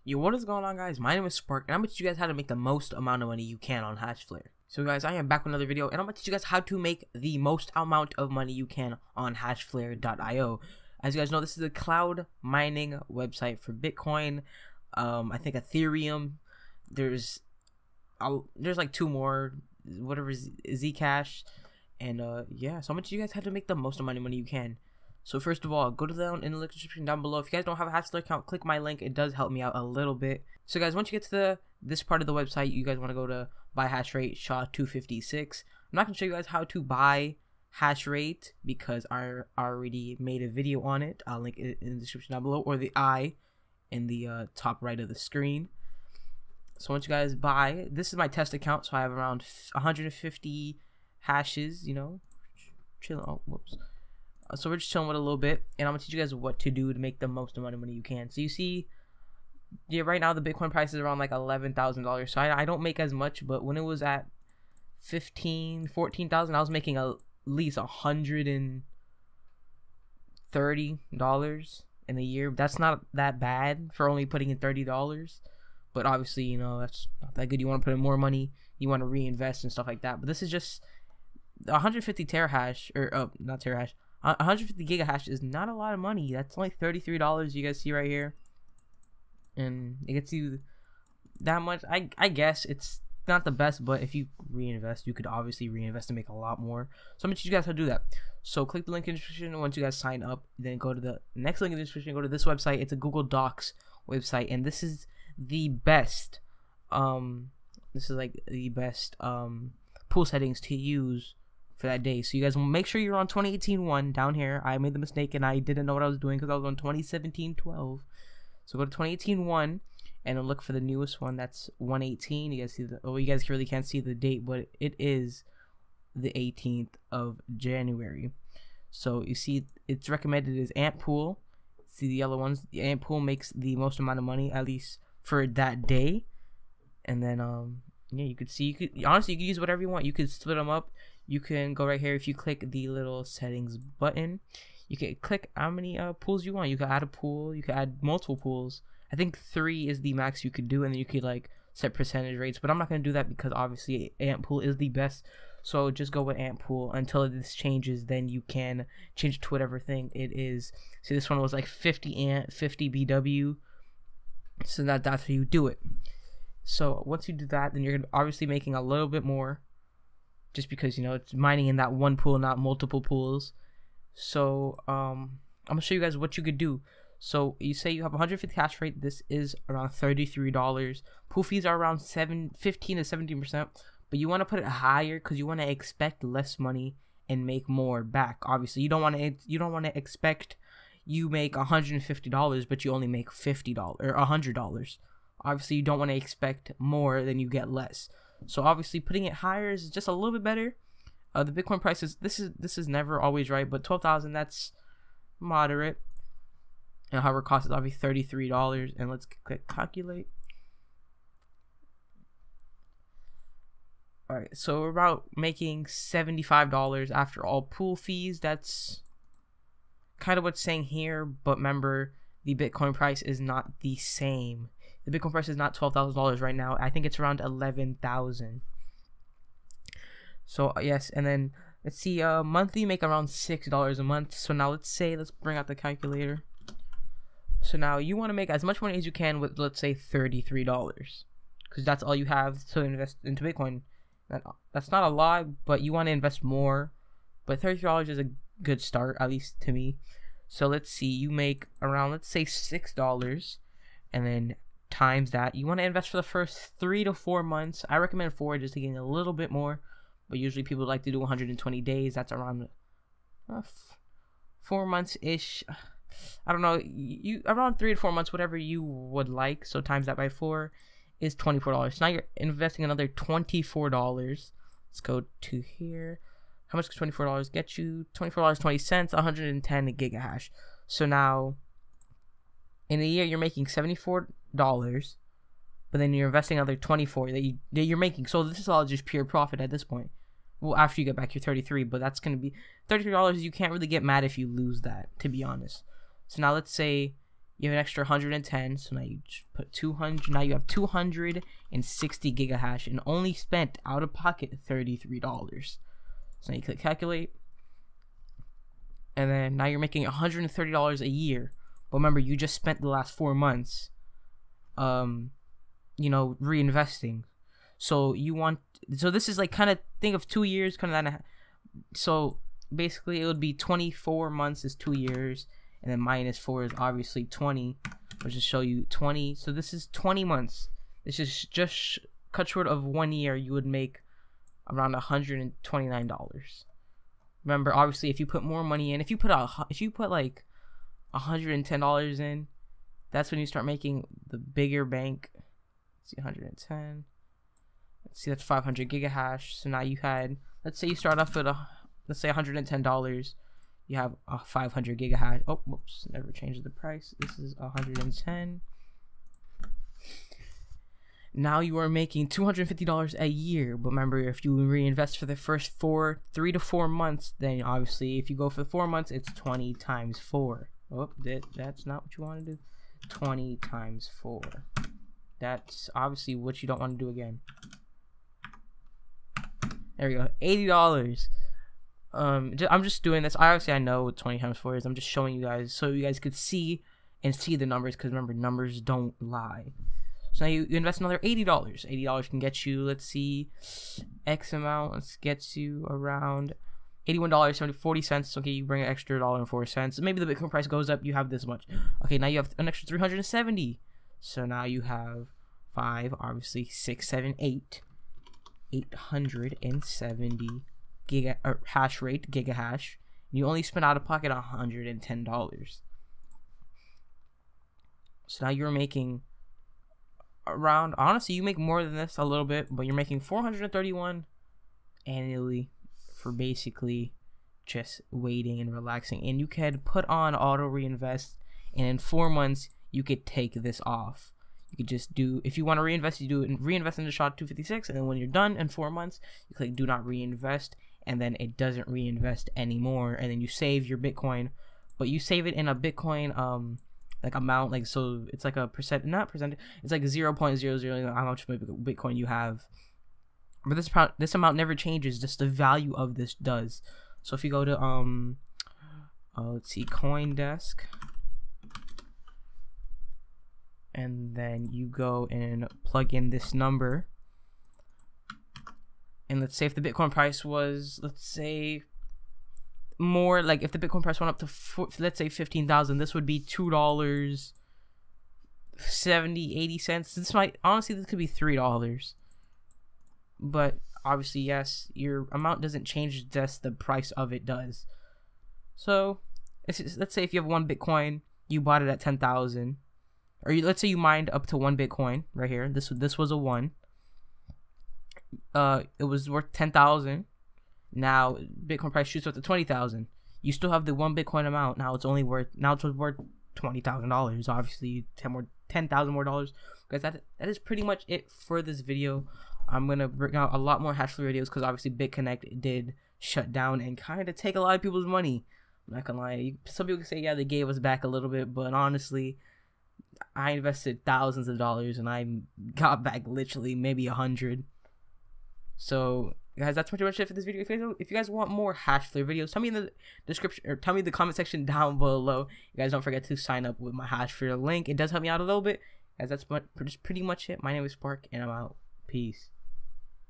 Yo, what is going on, guys? My name is Spxrk, and I'm going to teach you guys how to make the most amount of money you can on HashFlare. So guys, I am back with another video, and I'm going to teach you guys how to make the most amount of money you can on HashFlare.io. As you guys know, this is a cloud mining website for BitCoin, I think Ethereum, there's like two more, whatever, Zcash, and yeah, so I'm going to teach you guys how to make the most amount of money you can. So first of all, go to the in the link description down below. If you guys don't have a HashFlare account, click my link. It does help me out a little bit. So guys, once you get to this part of the website, you guys want to go to buy hash rate SHA-256. I'm not going to show you guys how to buy hash rate because I already made a video on it. I'll link it in the description down below, or the I in the top right of the screen. So once you guys buy, this is my test account, so I have around 150 hashes, you know, chilling. Oh, whoops. So we're just chilling with a little bit, and I'm gonna teach you guys what to do to make the most amount of money you can. So you see, yeah, right now the Bitcoin price is around like $11,000. So I don't make as much, but when it was at 14,000, I was making at least $130 in a year. That's not that bad for only putting in $30, but obviously, you know, that's not that good. You want to put in more money, you want to reinvest and stuff like that. But this is just 150 terahash, or not terahash. 150 gigahash is not a lot of money. That's only $33 you guys see right here, and it gets you that much. I guess it's not the best, but if you reinvest, you could obviously reinvest and make a lot more. So I'm gonna teach you guys how to do that. So click the link in the description. Once you guys sign up, then go to the next link in the description, go to this website. It's a Google Docs website, and this is the best this is like the best pool settings to use for that day. So you guys will make sure you're on 2018-1 down here. I made the mistake and I didn't know what I was doing because I was on 2017-12. So go to 2018-1 and then look for the newest one. That's 118. You guys see you guys really can't see the date, but it is the 18th of January. So you see it's recommended is Ant Pool. See the yellow ones? The Ant Pool makes the most amount of money, at least for that day. And then yeah, you could see, honestly, you could use whatever you want. You could split them up. You can go right here. If you click the little settings button, you can click how many pools you want. You can add a pool. You can add multiple pools. I think 3 is the max you could do, and then you could like set percentage rates. But I'm not gonna do that because obviously Ant Pool is the best. So just go with Ant Pool until this changes. Then you can change it to whatever thing it is. See, this one was like 50 Ant, 50 BW. So that's how you do it. So once you do that, then you're obviously making a little bit more, just because, you know, it's mining in that one pool, not multiple pools. So I'm gonna show you guys what you could do. So you say you have 150 hash rate. This is around $33. Pool fees are around 15 to 17%, but you want to put it higher because you want to expect less money and make more back. Obviously, you don't want to expect you make $150 but you only make $50 or $100. Obviously, you don't want to expect more than you get less. So obviously, putting it higher is just a little bit better. The Bitcoin price is this is never always right, but 12,000, that's moderate. And however, cost is obviously $33. And let's click calculate. All right, so we're about making $75 after all pool fees. That's kind of what's saying here, but remember, the Bitcoin price is not the same. The Bitcoin price is not $12,000 right now. I think it's around 11,000. So yes, and then let's see. Monthly, you make around $6 a month. So now let's bring out the calculator. So now you want to make as much money as you can with, let's say, $33, because that's all you have to invest into Bitcoin. That's not a lot, but you want to invest more. But $33 is a good start, at least to me. So let's see. You make around, let's say, $6, and then times that. You want to invest for the first 3 to 4 months. I recommend 4 just to gain a little bit more, but usually people like to do 120 days. That's around 4 months ish. I don't know, you around 3 to 4 months, whatever you would like. So times that by 4 is $24. So now you're investing another $24. Let's go to here. How much does $24 get you? $24.20, 110 gigahash. So now in a year you're making $74, but then you're investing another 24 that you're making. So this is all just pure profit at this point. Well, after you get back your 33, but that's gonna be $33. You can't really get mad if you lose that, to be honest. So now let's say You have an extra 110, so now you just put 200. Now you have 260 gigahash and only spent out of pocket $33. So now you click calculate, and then now you're making $130 a year. But remember, you just spent the last 4 months, you know, reinvesting. So this is like, kind of think of 2 years, kind of that. So basically, it would be 24 months is 2 years. And then minus 4 is obviously 20, which is show you 20. So this is 20 months. This is just cut short of 1 year. You would make around $129. Remember, obviously, if you put more money in, if you put like $110 in, that's when you start making the bigger bank. Let's see, 110. Let's see, that's 500 gigahash. So now you had, let's say you start off with let's say $110. You have a 500 gigahash. Oh, whoops, never changed the price. This is 110. Now you are making $250 a year. But remember, if you reinvest for the first 3 to 4 months, then obviously if you go for 4 months, it's 20 times 4. Oh, that's not what you want to do. 20 times 4. That's obviously what you don't want to do again. There we go, $80. I'm just doing this. I know what 20 times 4 is. I'm just showing you guys so you guys could see the numbers, because remember, numbers don't lie. So now you invest another $80. $80 can get you, let's see, X amount. Let's get you around $81.40. Okay, you bring an extra $1.04. Maybe the Bitcoin price goes up. You have this much. Okay, now you have an extra 370. So now you have 5, obviously 6, 7, 8, 870 hash rate, gigahash. You only spent out of pocket $110. So now you're making around, honestly, you make more than this a little bit, but you're making $431 annually for basically just waiting and relaxing. And you could put on auto reinvest, and in 4 months you could take this off. You could just do, if you want to reinvest, you do it and reinvest into SHA 256, and then when you're done in 4 months, you click do not reinvest, and then it doesn't reinvest anymore, and then you save your Bitcoin, but you save it in a Bitcoin like amount, like, so it's like a percent, not percent, it's like 0.00 how much Bitcoin you have. But this amount never changes, just the value of this does. So if you go to let's see, CoinDesk, and then you go and plug in this number, and let's say if the Bitcoin price was, let's say, more, like if the Bitcoin price went up to let's say 15,000, this would be $2.70-80. This might, honestly, this could be $3. But obviously, yes, your amount doesn't change, just the price of it does. So let's say if you have 1 Bitcoin, you bought it at 10,000, or let's say you mined up to 1 Bitcoin right here. This was a 1. It was worth 10,000. Now Bitcoin price shoots up to 20,000. You still have the 1 Bitcoin amount. Now it's worth $20,000. Obviously, 10,000 more dollars. Guys, that is pretty much it for this video. I'm gonna bring out a lot more HashFlare videos, because obviously BitConnect did shut down and kind of take a lot of people's money. I'm not gonna lie. Some people can say, yeah, they gave us back a little bit, but honestly, I invested thousands of dollars and I got back literally maybe 100. So guys, that's pretty much it for this video. If you guys want more HashFlare videos, tell me in the description, or tell me in the comment section down below. You guys don't forget to sign up with my HashFlare link. It does help me out a little bit. Guys, that's pretty much it. My name is Spxrk, and I'm out. Peace.